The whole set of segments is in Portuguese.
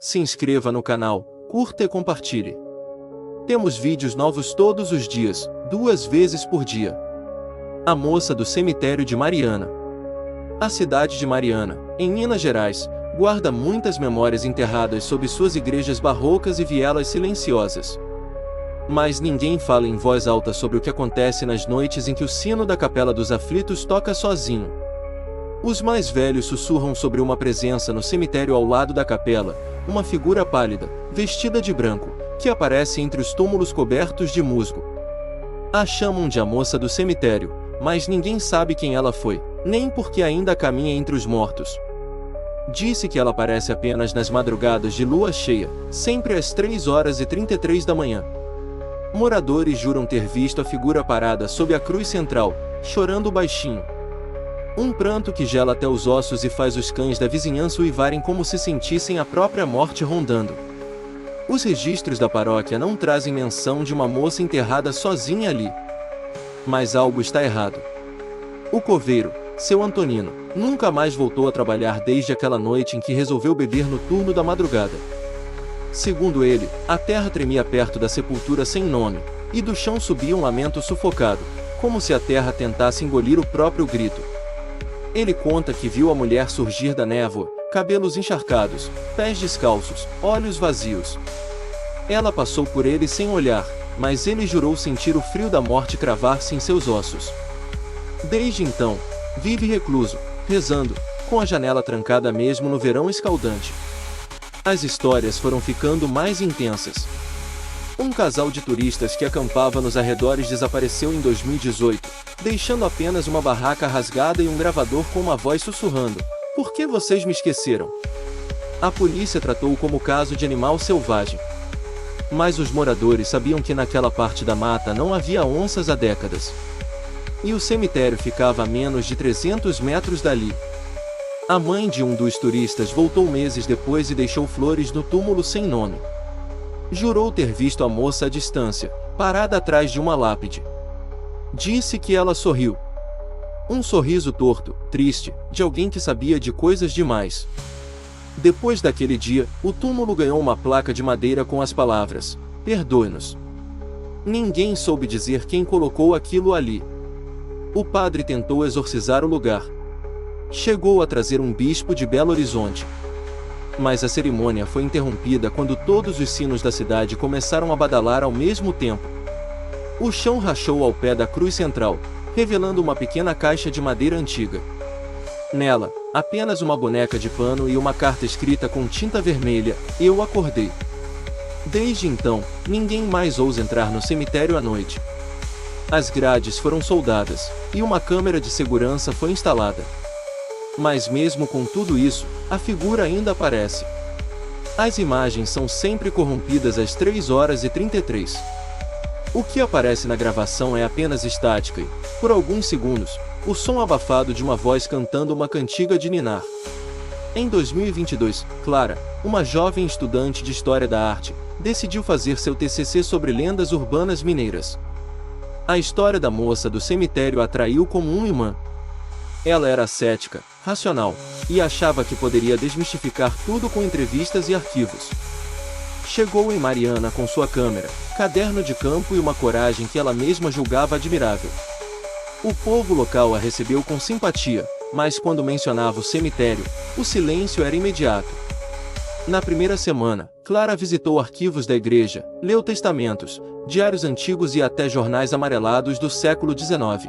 se inscreva no canal, curta e compartilhe. Temos vídeos novos todos os dias, 2 vezes por dia. A moça do cemitério de Mariana. A cidade de Mariana, em Minas Gerais, guarda muitas memórias enterradas sob suas igrejas barrocas e vielas silenciosas. Mas ninguém fala em voz alta sobre o que acontece nas noites em que o sino da Capela dos Aflitos toca sozinho. Os mais velhos sussurram sobre uma presença no cemitério ao lado da capela, uma figura pálida, vestida de branco, que aparece entre os túmulos cobertos de musgo. A chamam de a moça do cemitério, mas ninguém sabe quem ela foi, nem porque ainda caminha entre os mortos. Disse que ela aparece apenas nas madrugadas de lua cheia, sempre às 3h33 da manhã. Moradores juram ter visto a figura parada sob a cruz central, chorando baixinho. Um pranto que gela até os ossos e faz os cães da vizinhança uivarem como se sentissem a própria morte rondando. Os registros da paróquia não trazem menção de uma moça enterrada sozinha ali. Mas algo está errado. O coveiro, seu Antonino, nunca mais voltou a trabalhar desde aquela noite em que resolveu beber no turno da madrugada. Segundo ele, a terra tremia perto da sepultura sem nome, e do chão subia um lamento sufocado, como se a terra tentasse engolir o próprio grito. Ele conta que viu a mulher surgir da névoa, cabelos encharcados, pés descalços, olhos vazios. Ela passou por ele sem olhar, mas ele jurou sentir o frio da morte cravar-se em seus ossos. Desde então, vive recluso, rezando, com a janela trancada mesmo no verão escaldante. As histórias foram ficando mais intensas. Um casal de turistas que acampava nos arredores desapareceu em 2018, deixando apenas uma barraca rasgada e um gravador com uma voz sussurrando: "Por que vocês me esqueceram?" A polícia tratou como caso de animal selvagem. Mas os moradores sabiam que naquela parte da mata não havia onças há décadas. E o cemitério ficava a menos de 300 metros dali. A mãe de um dos turistas voltou meses depois e deixou flores no túmulo sem nome. Jurou ter visto a moça à distância, parada atrás de uma lápide. Disse que ela sorriu. Um sorriso torto, triste, de alguém que sabia de coisas demais. Depois daquele dia, o túmulo ganhou uma placa de madeira com as palavras: "Perdoe-nos". Ninguém soube dizer quem colocou aquilo ali. O padre tentou exorcizar o lugar. Chegou a trazer um bispo de Belo Horizonte. Mas a cerimônia foi interrompida quando todos os sinos da cidade começaram a badalar ao mesmo tempo. O chão rachou ao pé da cruz central, revelando uma pequena caixa de madeira antiga. Nela, apenas uma boneca de pano e uma carta escrita com tinta vermelha: "Eu acordei". Desde então, ninguém mais ousa entrar no cemitério à noite. As grades foram soldadas, e uma câmera de segurança foi instalada. Mas mesmo com tudo isso, a figura ainda aparece. As imagens são sempre corrompidas às 3h33. O que aparece na gravação é apenas estática e, por alguns segundos, o som abafado de uma voz cantando uma cantiga de ninar. Em 2022, Clara, uma jovem estudante de História da Arte, decidiu fazer seu TCC sobre lendas urbanas mineiras. A história da moça do cemitério a atraiu como um imã. Ela era cética, racional, e achava que poderia desmistificar tudo com entrevistas e arquivos. Chegou em Mariana com sua câmera, caderno de campo e uma coragem que ela mesma julgava admirável. O povo local a recebeu com simpatia, mas quando mencionava o cemitério, o silêncio era imediato. Na primeira semana, Clara visitou arquivos da igreja, leu testamentos, diários antigos e até jornais amarelados do século XIX.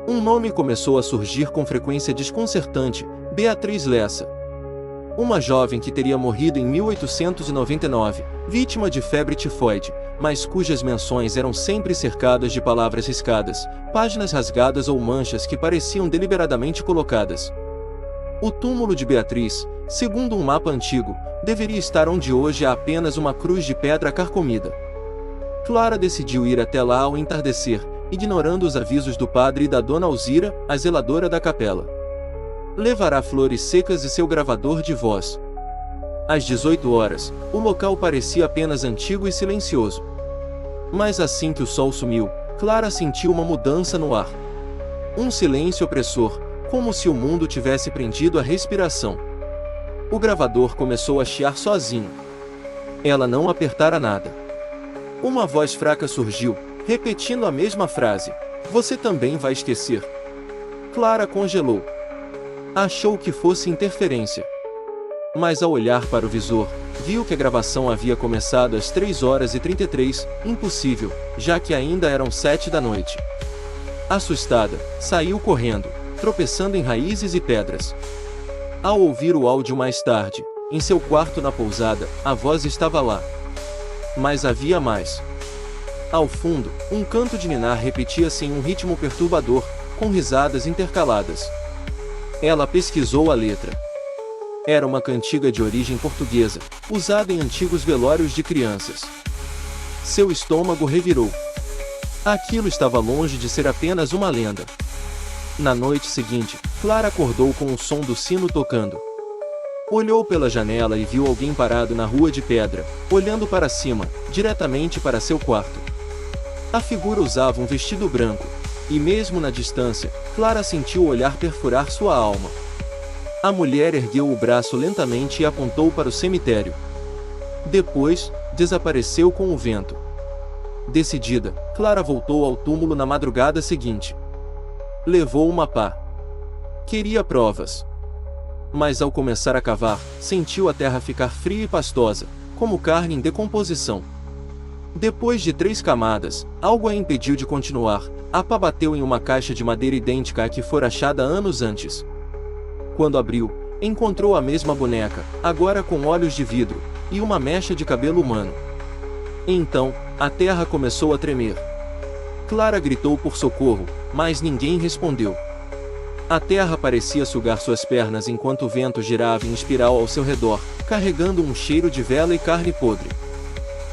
Um nome começou a surgir com frequência desconcertante: Beatriz Lessa. Uma jovem que teria morrido em 1899, vítima de febre tifoide, mas cujas menções eram sempre cercadas de palavras riscadas, páginas rasgadas ou manchas que pareciam deliberadamente colocadas. O túmulo de Beatriz, segundo um mapa antigo, deveria estar onde hoje há apenas uma cruz de pedra carcomida. Clara decidiu ir até lá ao entardecer, ignorando os avisos do padre e da dona Alzira, a zeladora da capela. Levará flores secas e seu gravador de voz. Às 18 horas, o local parecia apenas antigo e silencioso. Mas assim que o sol sumiu, Clara sentiu uma mudança no ar. Um silêncio opressor, como se o mundo tivesse prendido a respiração. O gravador começou a chiar sozinho. Ela não apertara nada. Uma voz fraca surgiu, repetindo a mesma frase. Você também vai esquecer. Clara congelou. Achou que fosse interferência. Mas ao olhar para o visor, viu que a gravação havia começado às 3h33, impossível, já que ainda eram 7 da noite. Assustada, saiu correndo, tropeçando em raízes e pedras. Ao ouvir o áudio mais tarde, em seu quarto na pousada, a voz estava lá. Mas havia mais. Ao fundo, um canto de ninar repetia-se em um ritmo perturbador, com risadas intercaladas. Ela pesquisou a letra. Era uma cantiga de origem portuguesa, usada em antigos velórios de crianças. Seu estômago revirou. Aquilo estava longe de ser apenas uma lenda. Na noite seguinte, Clara acordou com o som do sino tocando. Olhou pela janela e viu alguém parado na rua de pedra, olhando para cima, diretamente para seu quarto. A figura usava um vestido branco, e mesmo na distância, Clara sentiu o olhar perfurar sua alma. A mulher ergueu o braço lentamente e apontou para o cemitério. Depois, desapareceu com o vento. Decidida, Clara voltou ao túmulo na madrugada seguinte. Levou uma pá. Queria provas. Mas ao começar a cavar, sentiu a terra ficar fria e pastosa, como carne em decomposição. Depois de 3 camadas, algo a impediu de continuar. A pá bateu em uma caixa de madeira idêntica à que fora achada anos antes. Quando abriu, encontrou a mesma boneca, agora com olhos de vidro, e uma mecha de cabelo humano. Então, a terra começou a tremer. Clara gritou por socorro, mas ninguém respondeu. A terra parecia sugar suas pernas enquanto o vento girava em espiral ao seu redor, carregando um cheiro de vela e carne podre.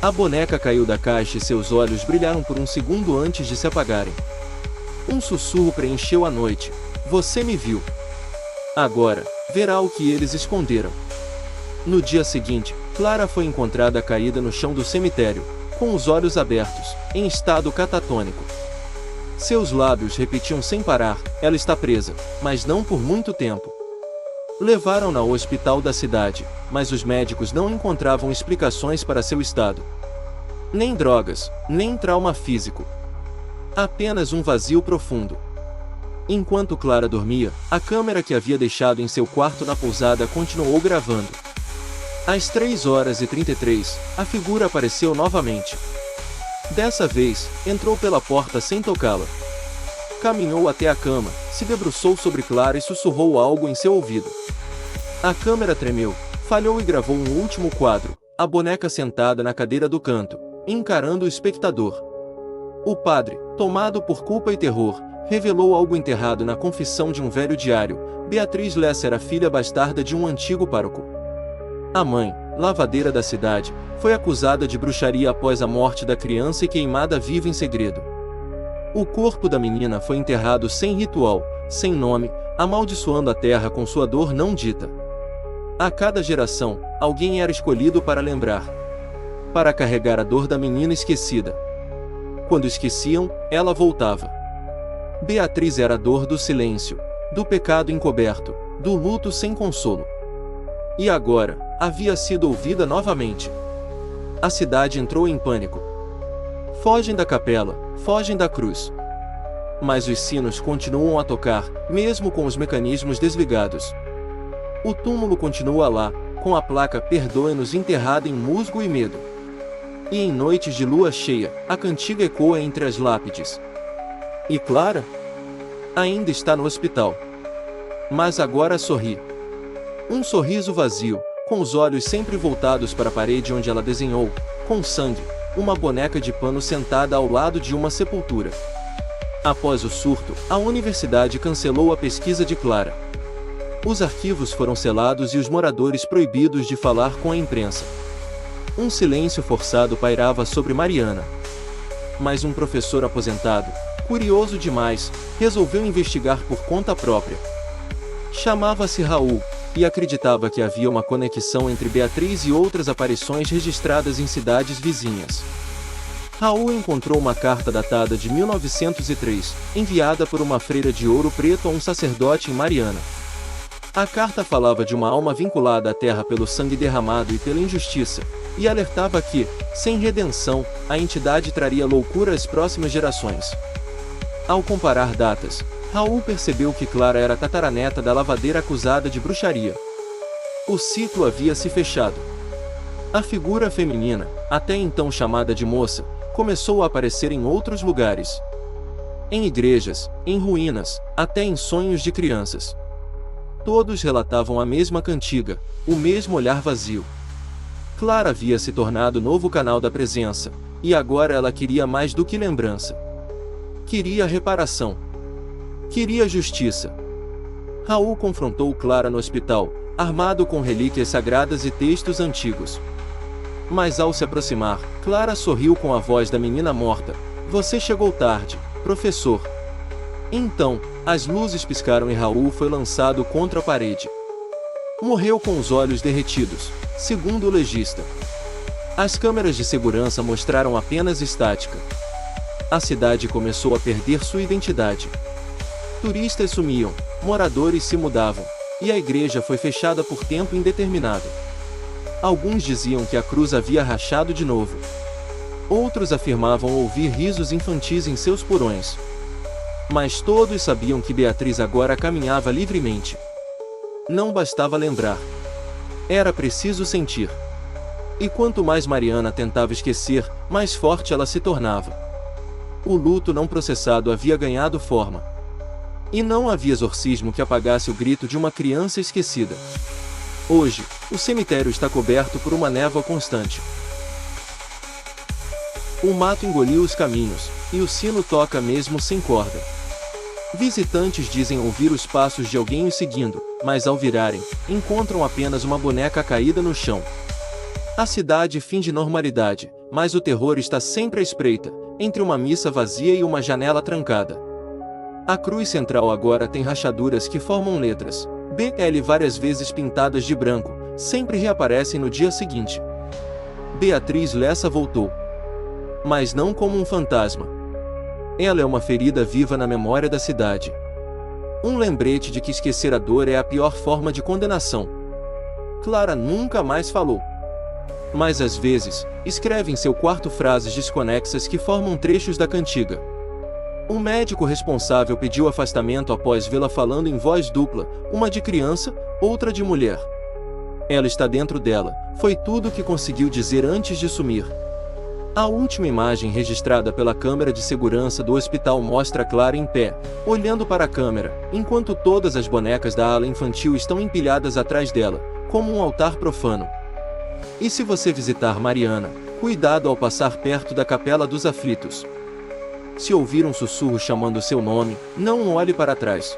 A boneca caiu da caixa e seus olhos brilharam por um segundo antes de se apagarem. Um sussurro preencheu a noite. Você me viu. Agora, verá o que eles esconderam. No dia seguinte, Clara foi encontrada caída no chão do cemitério, com os olhos abertos, em estado catatônico. Seus lábios repetiam sem parar, ela está presa, mas não por muito tempo. Levaram-na ao hospital da cidade, mas os médicos não encontravam explicações para seu estado. Nem drogas, nem trauma físico. Apenas um vazio profundo. Enquanto Clara dormia, a câmera que havia deixado em seu quarto na pousada continuou gravando. Às 3h33, a figura apareceu novamente. Dessa vez, entrou pela porta sem tocá-la. Caminhou até a cama, se debruçou sobre Clara e sussurrou algo em seu ouvido. A câmera tremeu, falhou e gravou um último quadro, a boneca sentada na cadeira do canto, encarando o espectador. O padre, tomado por culpa e terror, revelou algo enterrado na confissão de um velho diário. Beatriz Lessa era filha bastarda de um antigo pároco. A mãe, lavadeira da cidade, foi acusada de bruxaria após a morte da criança e queimada viva em segredo. O corpo da menina foi enterrado sem ritual, sem nome, amaldiçoando a terra com sua dor não dita. A cada geração, alguém era escolhido para lembrar. Para carregar a dor da menina esquecida. Quando esqueciam, ela voltava. Beatriz era a dor do silêncio, do pecado encoberto, do luto sem consolo. E agora, havia sido ouvida novamente. A cidade entrou em pânico. Fogem da capela, fogem da cruz. Mas os sinos continuam a tocar, mesmo com os mecanismos desligados. O túmulo continua lá, com a placa "Perdoe-nos" enterrada em musgo e medo. E em noites de lua cheia, a cantiga ecoa entre as lápides. E Clara? Ainda está no hospital. Mas agora sorri. Um sorriso vazio, com os olhos sempre voltados para a parede onde ela desenhou, com sangue, uma boneca de pano sentada ao lado de uma sepultura. Após o surto, a universidade cancelou a pesquisa de Clara. Os arquivos foram selados e os moradores proibidos de falar com a imprensa. Um silêncio forçado pairava sobre Mariana. Mas um professor aposentado, curioso demais, resolveu investigar por conta própria. Chamava-se Raul, e acreditava que havia uma conexão entre Beatriz e outras aparições registradas em cidades vizinhas. Raul encontrou uma carta datada de 1903, enviada por uma freira de Ouro Preto a um sacerdote em Mariana. A carta falava de uma alma vinculada à terra pelo sangue derramado e pela injustiça, e alertava que, sem redenção, a entidade traria loucura às próximas gerações. Ao comparar datas, Raul percebeu que Clara era tataraneta da lavadeira acusada de bruxaria. O ciclo havia se fechado. A figura feminina, até então chamada de moça, começou a aparecer em outros lugares. Em igrejas, em ruínas, até em sonhos de crianças. Todos relatavam a mesma cantiga, o mesmo olhar vazio. Clara havia se tornado o novo canal da presença, e agora ela queria mais do que lembrança. Queria reparação. Queria justiça. Raul confrontou Clara no hospital, armado com relíquias sagradas e textos antigos. Mas ao se aproximar, Clara sorriu com a voz da menina morta. Você chegou tarde, professor. Então, as luzes piscaram e Raul foi lançado contra a parede. Morreu com os olhos derretidos, segundo o legista. As câmeras de segurança mostraram apenas estática. A cidade começou a perder sua identidade. Turistas sumiam, moradores se mudavam, e a igreja foi fechada por tempo indeterminado. Alguns diziam que a cruz havia rachado de novo. Outros afirmavam ouvir risos infantis em seus porões. Mas todos sabiam que Beatriz agora caminhava livremente. Não bastava lembrar. Era preciso sentir. E quanto mais Mariana tentava esquecer, mais forte ela se tornava. O luto não processado havia ganhado forma. E não havia exorcismo que apagasse o grito de uma criança esquecida. Hoje, o cemitério está coberto por uma névoa constante. O mato engoliu os caminhos, e o sino toca mesmo sem corda. Visitantes dizem ouvir os passos de alguém os seguindo, mas ao virarem, encontram apenas uma boneca caída no chão. A cidade finge normalidade, mas o terror está sempre à espreita, entre uma missa vazia e uma janela trancada. A cruz central agora tem rachaduras que formam letras BL várias vezes pintadas de branco, sempre reaparecem no dia seguinte. Beatriz Lessa voltou. Mas não como um fantasma. Ela é uma ferida viva na memória da cidade. Um lembrete de que esquecer a dor é a pior forma de condenação. Clara nunca mais falou. Mas às vezes, escreve em seu quarto frases desconexas que formam trechos da cantiga. O médico responsável pediu afastamento após vê-la falando em voz dupla, uma de criança, outra de mulher. Ela está dentro dela, foi tudo o que conseguiu dizer antes de sumir. A última imagem registrada pela câmera de segurança do hospital mostra Clara em pé, olhando para a câmera, enquanto todas as bonecas da ala infantil estão empilhadas atrás dela, como um altar profano. E se você visitar Mariana, cuidado ao passar perto da Capela dos Aflitos. Se ouvir um sussurro chamando seu nome, não olhe para trás.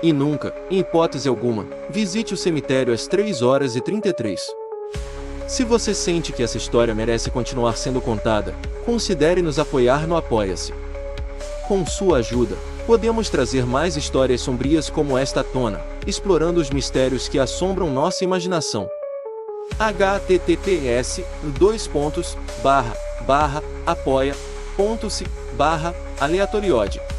E nunca, em hipótese alguma, visite o cemitério às 3h33. Se você sente que essa história merece continuar sendo contada, considere nos apoiar no Apoia-se. Com sua ajuda, podemos trazer mais histórias sombrias como esta à tona, explorando os mistérios que assombram nossa imaginação. https://apoia.se/aleatoriode